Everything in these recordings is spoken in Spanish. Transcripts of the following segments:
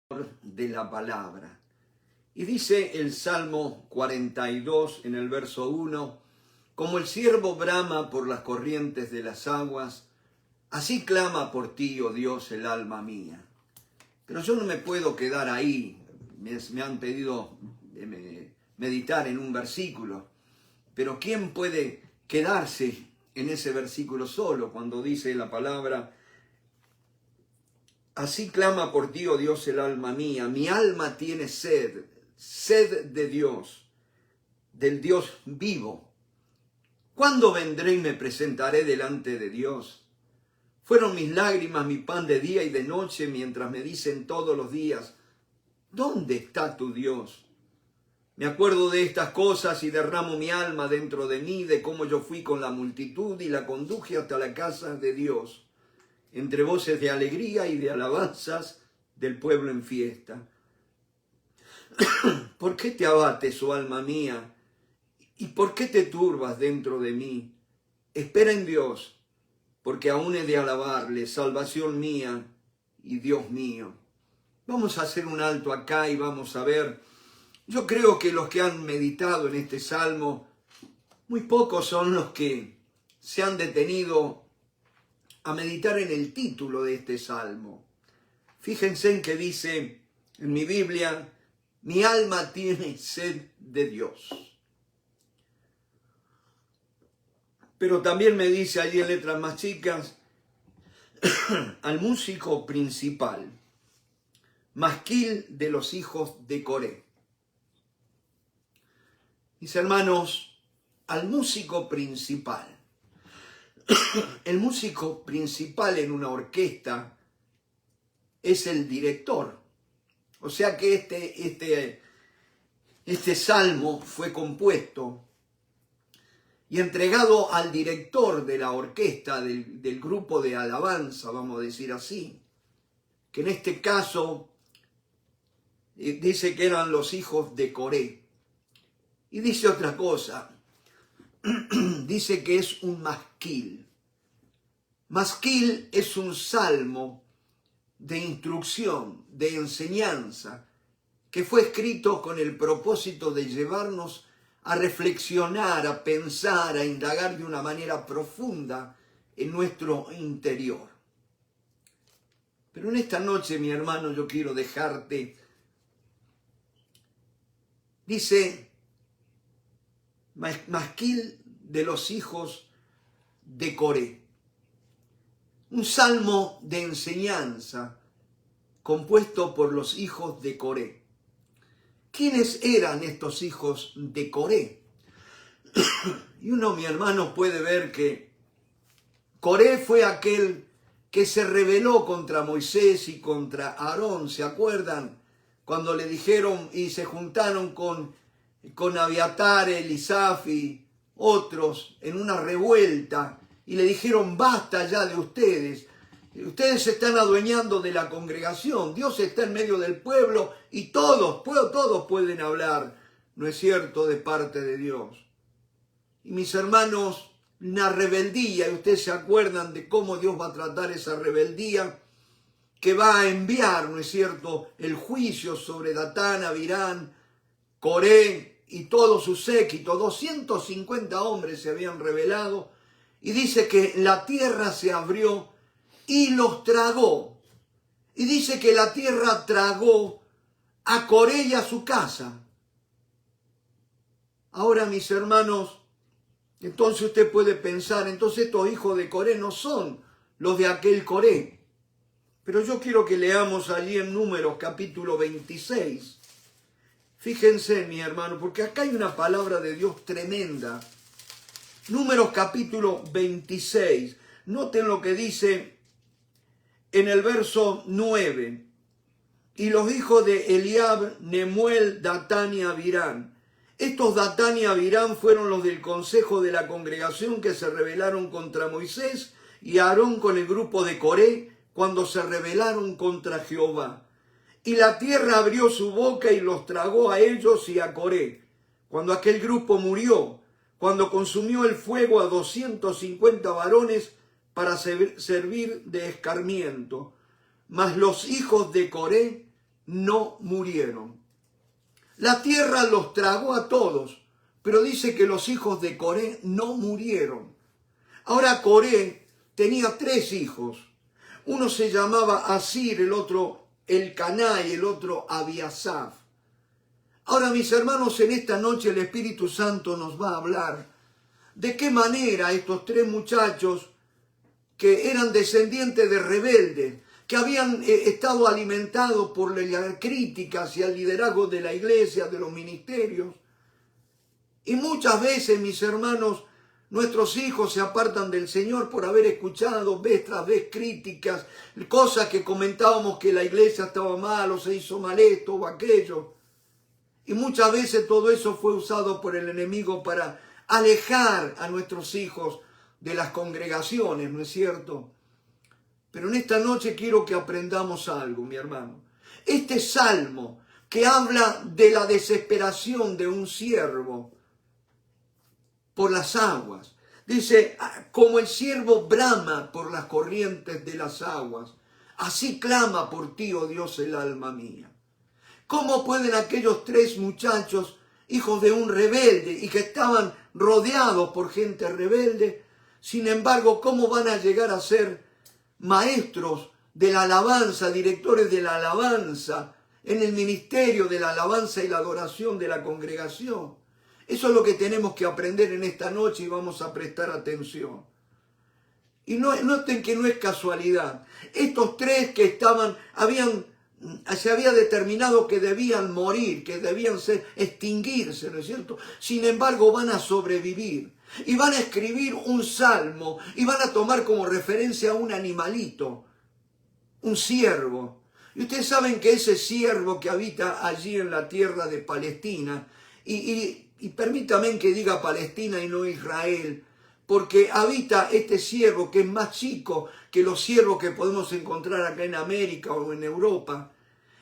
de la palabra. Y dice el Salmo 42 en el verso 1, como el ciervo brama por las corrientes de las aguas, así clama por ti, oh Dios, el alma mía. Pero yo no me puedo quedar ahí. Me han pedido meditar en un versículo. Pero ¿quién puede quedarse en ese versículo solo cuando dice la palabra? Así clama por ti, oh Dios, el alma mía. Mi alma tiene sed, sed de Dios, del Dios vivo. ¿Cuándo vendré y me presentaré delante de Dios? Fueron mis lágrimas mi pan de día y de noche, mientras me dicen todos los días, ¿dónde está tu Dios? Me acuerdo de estas cosas y derramo mi alma dentro de mí, de cómo yo fui con la multitud y la conduje hasta la casa de Dios, entre voces de alegría y de alabanzas del pueblo en fiesta. ¿Por qué te abates, oh alma mía? ¿Y por qué te turbas dentro de mí? Espera en Dios, porque aún he de alabarle, salvación mía y Dios mío. Vamos a hacer un alto acá y vamos a ver. Yo creo que los que han meditado en este salmo, muy pocos son los que se han detenido a meditar en el título de este salmo. Fíjense en que dice en mi Biblia, mi alma tiene sed de Dios. Pero también me dice allí en letras más chicas, al músico principal, masquil de los hijos de Coré. Mis hermanos, al músico principal. El músico principal en una orquesta es el director. O sea que este salmo fue compuesto y entregado al director de la orquesta, del grupo de alabanza, vamos a decir así, que en este caso dice que eran los hijos de Coré. Y dice otra cosa, dice que es un masquil. Masquil es un salmo de instrucción, de enseñanza, que fue escrito con el propósito de llevarnos a reflexionar, a pensar, a indagar de una manera profunda en nuestro interior. Pero en esta noche, mi hermano, yo quiero dejarte, dice, masquil de los hijos de Coré. Un salmo de enseñanza compuesto por los hijos de Coré. ¿Quiénes eran estos hijos de Coré? Y uno, mi hermano, puede ver que Coré fue aquel que se rebeló contra Moisés y contra Aarón. ¿Se acuerdan? Cuando le dijeron y se juntaron con Abiatar, Elisaf y otros en una revuelta y le dijeron, basta ya de ustedes. Ustedes se están adueñando de la congregación, Dios está en medio del pueblo y todos pueden hablar, ¿no es cierto?, de parte de Dios. Y mis hermanos, una rebeldía, y ustedes se acuerdan de cómo Dios va a tratar esa rebeldía, que va a enviar, ¿no es cierto?, el juicio sobre Datán, Abirán, Coré y todo su séquito. 250 hombres se habían rebelado, y dice que la tierra se abrió y los tragó. Y dice que la tierra tragó a Coré y a su casa. Ahora, mis hermanos, entonces usted puede pensar, entonces estos hijos de Coré no son los de aquel Coré. Pero yo quiero que leamos allí en Números capítulo 26. Fíjense, mi hermano, porque acá hay una palabra de Dios tremenda. Números capítulo 26. Noten lo que dice en el verso 9, y los hijos de Eliab, Nemuel, Datán y Abirán. Estos Datán y Abirán fueron los del consejo de la congregación que se rebelaron contra Moisés y Aarón con el grupo de Coré cuando se rebelaron contra Jehová. Y la tierra abrió su boca y los tragó a ellos y a Coré. Cuando aquel grupo murió, cuando consumió el fuego a 250 varones, para servir de escarmiento. Mas los hijos de Coré no murieron. La tierra los tragó a todos, pero dice que los hijos de Coré no murieron. Ahora Coré tenía 3 hijos. Uno se llamaba Asir, el otro Elcaná y el otro Abiasaf. Ahora, mis hermanos, en esta noche el Espíritu Santo nos va a hablar de qué manera estos 3 muchachos que eran descendientes de rebeldes, que habían estado alimentados por las críticas y el liderazgo de la iglesia, de los ministerios. Y muchas veces, mis hermanos, nuestros hijos se apartan del Señor por haber escuchado vez tras vez críticas, cosas que comentábamos que la iglesia estaba mal o se hizo mal esto o aquello. Y muchas veces todo eso fue usado por el enemigo para alejar a nuestros hijos de las congregaciones, ¿no es cierto? Pero en esta noche quiero que aprendamos algo, mi hermano. Este salmo que habla de la desesperación de un siervo por las aguas. Dice, como el siervo brama por las corrientes de las aguas, así clama por ti, oh Dios, el alma mía. ¿Cómo pueden aquellos 3 muchachos, hijos de un rebelde y que estaban rodeados por gente rebelde, sin embargo, cómo van a llegar a ser maestros de la alabanza, directores de la alabanza, en el ministerio de la alabanza y la adoración de la congregación? Eso es lo que tenemos que aprender en esta noche y vamos a prestar atención. Y noten que no es casualidad. Estos 3 que se había determinado que debían morir, que debían extinguirse, ¿no es cierto? Sin embargo, van a sobrevivir. Y van a escribir un salmo y van a tomar como referencia a un animalito, un ciervo. Y ustedes saben que ese ciervo que habita allí en la tierra de Palestina, y permítanme que diga Palestina y no Israel, porque habita este ciervo que es más chico que los ciervos que podemos encontrar acá en América o en Europa.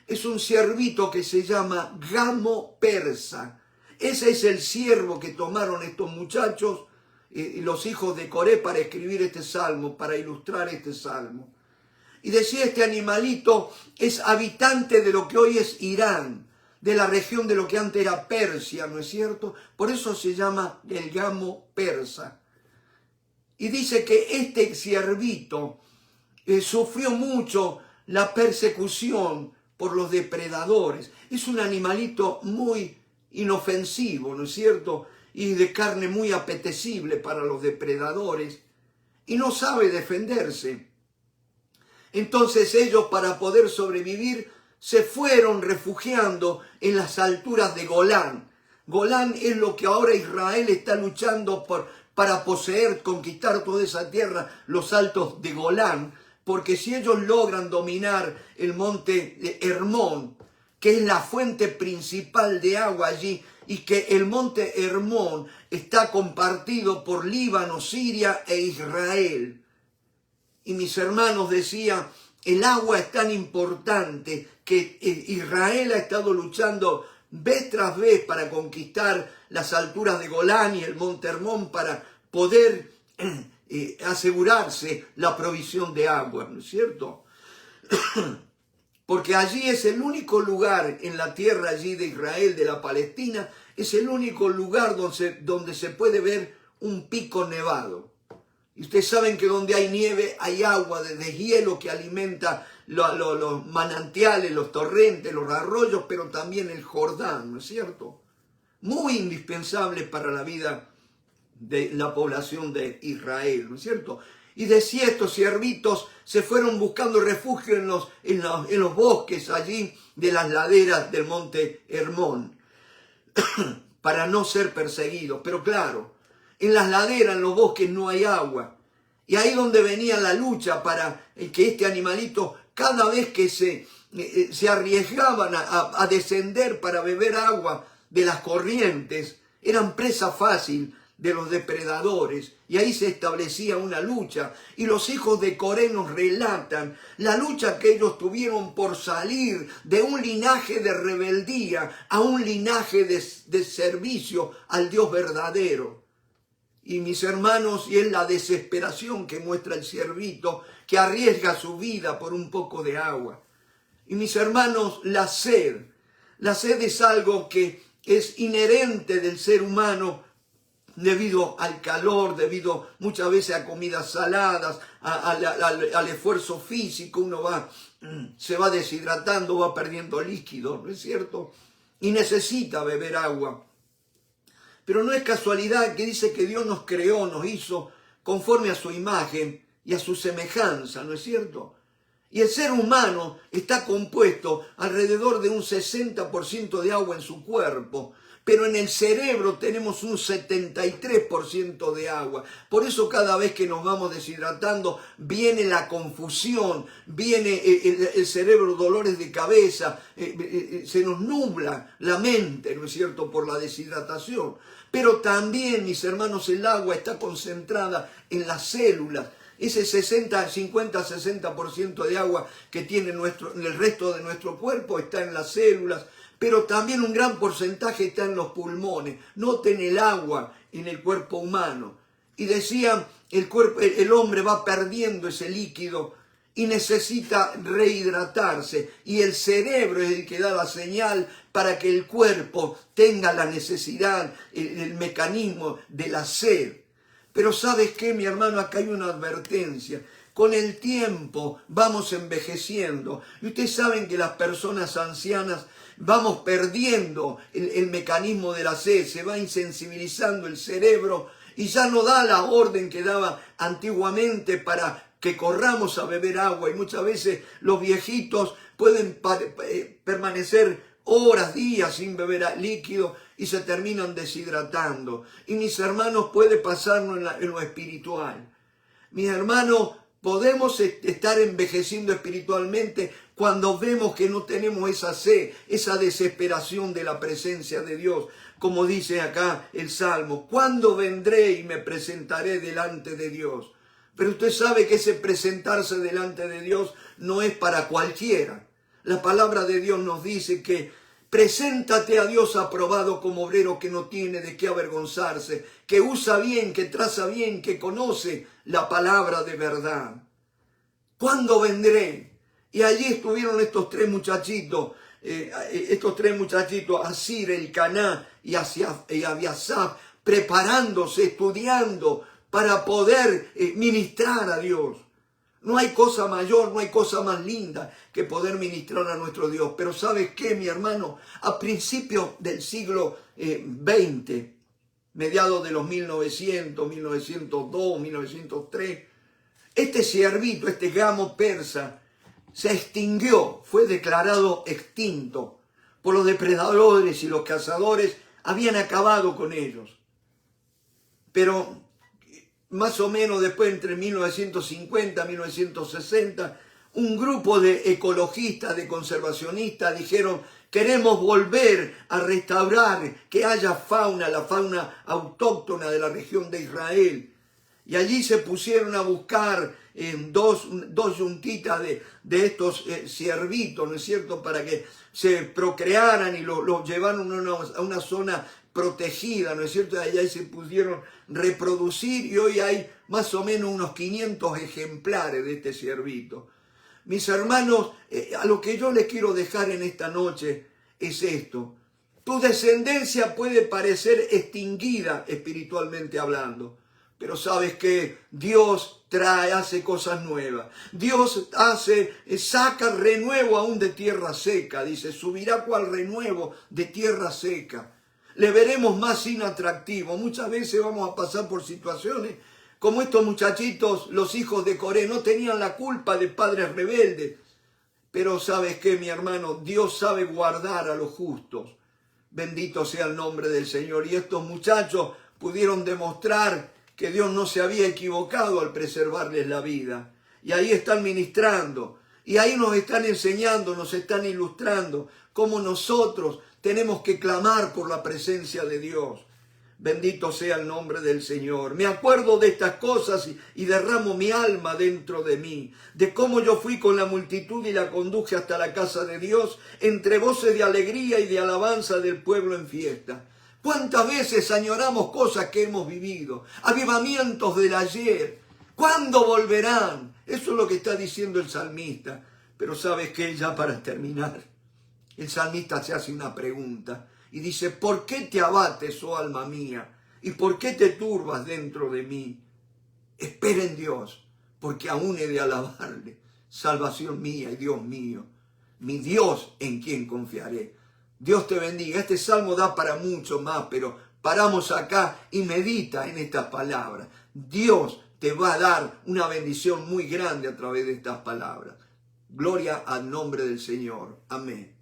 Es un ciervito que se llama gamo persa. Ese es el ciervo que tomaron estos muchachos, los hijos de Coré, para escribir este salmo, para ilustrar este salmo. Y decía, este animalito es habitante de lo que hoy es Irán, de la región de lo que antes era Persia, ¿no es cierto? Por eso se llama el gamo persa. Y dice que este ciervito sufrió mucho la persecución por los depredadores. Es un animalito muy inofensivo, ¿no es cierto? Y de carne muy apetecible para los depredadores. Y no sabe defenderse. Entonces ellos, para poder sobrevivir, se fueron refugiando en las alturas de Golán. Golán es lo que ahora Israel está luchando para poseer, conquistar toda esa tierra, los altos de Golán. Porque si ellos logran dominar el monte de Hermón, que es la fuente principal de agua allí, y que el monte Hermón está compartido por Líbano, Siria e Israel. Y mis hermanos, decía, el agua es tan importante que Israel ha estado luchando vez tras vez para conquistar las alturas de Golán y el monte Hermón para poder asegurarse la provisión de agua, ¿no es cierto? Porque allí es el único lugar en la tierra allí de Israel, de la Palestina, es el único lugar donde se puede ver un pico nevado. Y ustedes saben que donde hay nieve hay agua de deshielo que alimenta los manantiales, los torrentes, los arroyos, pero también el Jordán, ¿no es cierto? Muy indispensable para la vida de la población de Israel, ¿no es cierto? Y decía, estos ciervitos se fueron buscando refugio en los bosques allí de las laderas del monte Hermón para no ser perseguidos. Pero claro, en las laderas, en los bosques no hay agua. Y ahí donde venía la lucha para que este animalito, cada vez que se arriesgaban a descender para beber agua de las corrientes, eran presa fácil de los depredadores, y ahí se establecía una lucha. Y los hijos de Coré nos relatan la lucha que ellos tuvieron por salir de un linaje de rebeldía a un linaje de servicio al Dios verdadero. Y mis hermanos, y es la desesperación que muestra el ciervito, que arriesga su vida por un poco de agua. Y mis hermanos, la sed es algo que es inherente del ser humano debido al calor, debido muchas veces a comidas saladas, al esfuerzo físico. Uno se va deshidratando, va perdiendo líquido, ¿no es cierto? Y necesita beber agua. Pero no es casualidad que dice que Dios nos creó, nos hizo conforme a su imagen y a su semejanza, ¿no es cierto? Y el ser humano está compuesto alrededor de un 60% de agua en su cuerpo, pero en el cerebro tenemos un 73% de agua. Por eso cada vez que nos vamos deshidratando viene la confusión, viene el cerebro, dolores de cabeza, se nos nubla la mente, ¿no es cierto?, por la deshidratación. Pero también, mis hermanos, el agua está concentrada en las células. Ese 50-60% de agua que tiene el resto de nuestro cuerpo está en las células, pero también un gran porcentaje está en los pulmones. Noten el agua en el cuerpo humano. Y decían, el hombre va perdiendo ese líquido y necesita rehidratarse. Y el cerebro es el que da la señal para que el cuerpo tenga la necesidad, el mecanismo de la sed. Pero ¿sabes qué, mi hermano? Acá hay una advertencia. Con el tiempo vamos envejeciendo. Y ustedes saben que las personas ancianas vamos perdiendo el mecanismo de la sed. Se va insensibilizando el cerebro y ya no da la orden que daba antiguamente para que corramos a beber agua. Y muchas veces los viejitos pueden permanecer horas, días sin beber líquido y se terminan deshidratando. Y mis hermanos, puede pasarnos en lo espiritual. Mis hermanos, podemos estar envejeciendo espiritualmente cuando vemos que no tenemos esa sed, esa desesperación de la presencia de Dios. Como dice acá el Salmo, ¿cuándo vendré y me presentaré delante de Dios? Pero usted sabe que ese presentarse delante de Dios no es para cualquiera. La palabra de Dios nos dice que preséntate a Dios aprobado como obrero que no tiene de qué avergonzarse, que usa bien, que traza bien, que conoce la palabra de verdad. ¿Cuándo vendré? Y allí estuvieron estos tres muchachitos, Asir, Elcaná y Abiasaf, preparándose, estudiando para poder ministrar a Dios. No hay cosa mayor, no hay cosa más linda que poder ministrar a nuestro Dios. Pero ¿sabes qué, mi hermano? A principios del siglo XX, mediados de los 1900, 1902, 1903, este ciervito, este gamo persa, se extinguió, fue declarado extinto por los depredadores y los cazadores, habían acabado con ellos. Pero más o menos después, entre 1950 y 1960, un grupo de ecologistas, de conservacionistas, dijeron, queremos volver a restaurar, que haya fauna, la fauna autóctona de la región de Israel. Y allí se pusieron a buscar dos yuntitas de estos ciervitos, ¿no es cierto?, para que se procrearan y los llevaron a una zona protegida, ¿no es cierto? Allá se pudieron reproducir y hoy hay más o menos unos 500 ejemplares de este ciervito. Mis hermanos, a lo que yo les quiero dejar en esta noche es esto. Tu descendencia puede parecer extinguida espiritualmente hablando, pero sabes que Dios hace cosas nuevas. Dios saca renuevo aún de tierra seca, dice, subirá cual renuevo de tierra seca. Le veremos más inatractivo. Muchas veces vamos a pasar por situaciones como estos muchachitos, los hijos de Coré, no tenían la culpa de padres rebeldes. Pero ¿sabes qué, mi hermano? Dios sabe guardar a los justos. Bendito sea el nombre del Señor. Y estos muchachos pudieron demostrar que Dios no se había equivocado al preservarles la vida. Y ahí están ministrando. Y ahí nos están enseñando, nos están ilustrando cómo nosotros tenemos que clamar por la presencia de Dios. Bendito sea el nombre del Señor. Me acuerdo de estas cosas y derramo mi alma dentro de mí, de cómo yo fui con la multitud y la conduje hasta la casa de Dios, entre voces de alegría y de alabanza del pueblo en fiesta. ¿Cuántas veces añoramos cosas que hemos vivido? Avivamientos del ayer. ¿Cuándo volverán? Eso es lo que está diciendo el salmista. Pero sabes que ya para terminar, el salmista se hace una pregunta y dice, ¿por qué te abates, oh alma mía? ¿Y por qué te turbas dentro de mí? Espera en Dios, porque aún he de alabarle, salvación mía y Dios mío, mi Dios en quien confiaré. Dios te bendiga. Este salmo da para mucho más, pero paramos acá y medita en estas palabras. Dios te va a dar una bendición muy grande a través de estas palabras. Gloria al nombre del Señor. Amén.